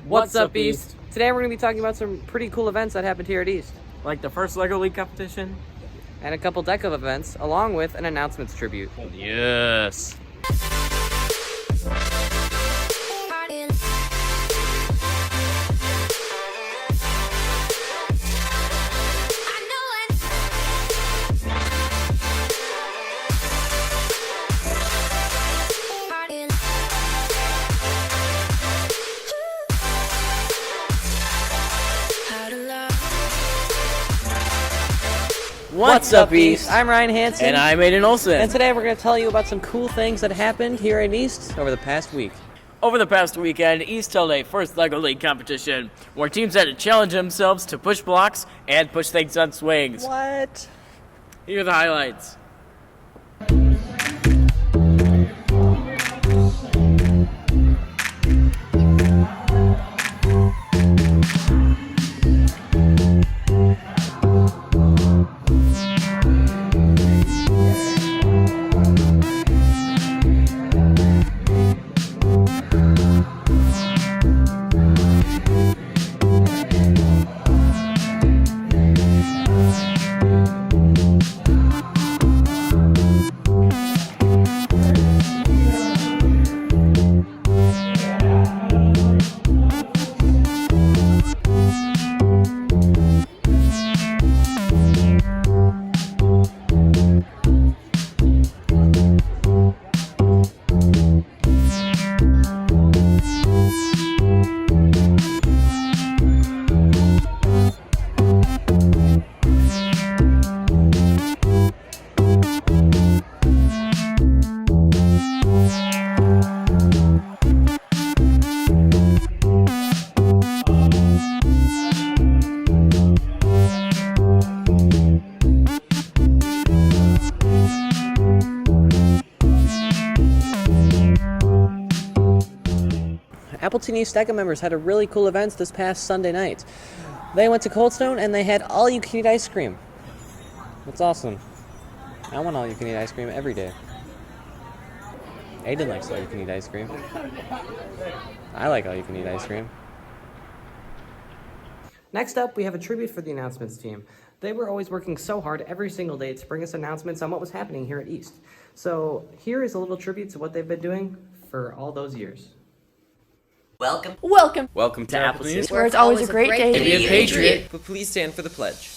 What's up, East? Today we're going to be talking about some pretty cool events that happened here at East. Like the first LEGO League competition? And a couple deck of events, along with an announcements tribute. Yes! What's up, East? I'm Ryan Hansen. And I'm Aiden Olson. And today we're going to tell you about some cool things that happened here in East over the past week. Over the past weekend, East held a first LEGO League competition where teams had to challenge themselves to push blocks and push things on swings. What? Here are the highlights. Appleton East DECA members had a really cool event this past Sunday night. They went to Cold Stone and they had all-you-can-eat ice cream. That's awesome. I want all-you-can-eat ice cream every day. Aiden likes all-you-can-eat ice cream. I like all-you-can-eat ice cream. Next up, we have a tribute for the announcements team. They were always working so hard every single day to bring us announcements on what was happening here at East. So here is a little tribute to what they've been doing for all those years. Welcome to Appleton East, where it's always a great day to be a patriot. But please stand for the pledge.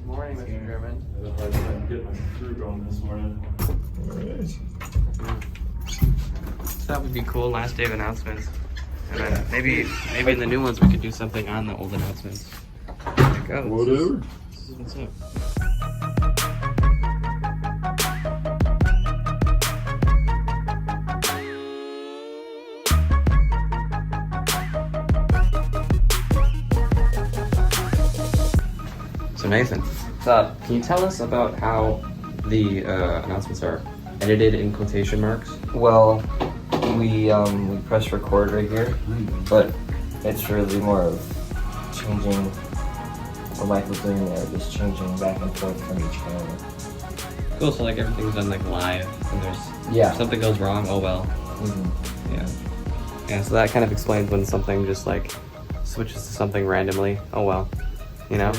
Morning, Mr. German. I had to get my crew going this morning. So that would be cool, last day of announcements. And then maybe in the new ones we could do something on the old announcements. There it goes. Whatever. This is what's up. So Nathan, What's up? can you tell us about how the announcements are edited in quotation marks? Well, we press record right here, but it's really more of changing what Michael's doing there, just changing back and forth from each camera. Cool, so like everything's done like live, and Yeah. if something goes wrong, oh well. Mm-hmm. Yeah, so that kind of explains when something just like switches to something randomly. Oh well, you know?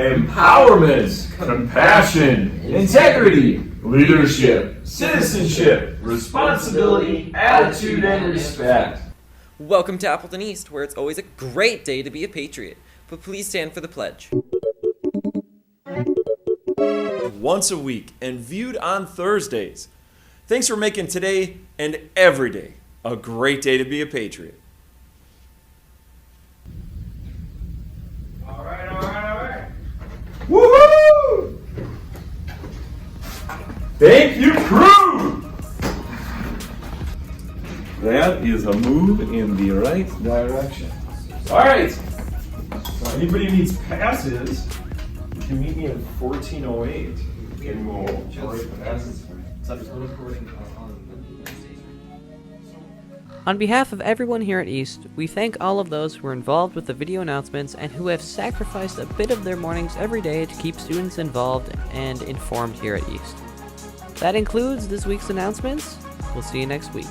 Empowerment, compassion, integrity, leadership, citizenship, responsibility, attitude, and respect. Welcome to Appleton East, where it's always a great day to be a patriot. But please stand for the pledge. Once a week and viewed on Thursdays. Thanks for making today and every day a great day to be a patriot. All right. Woohoo! Thank you, crew! That is a move in the right direction. Alright. So anybody needs passes, you can meet me at 1408. And we'll write the passes. On behalf of everyone here at East, we thank all of those who are involved with the video announcements and who have sacrificed a bit of their mornings every day to keep students involved and informed here at East. That includes this week's announcements. We'll see you next week.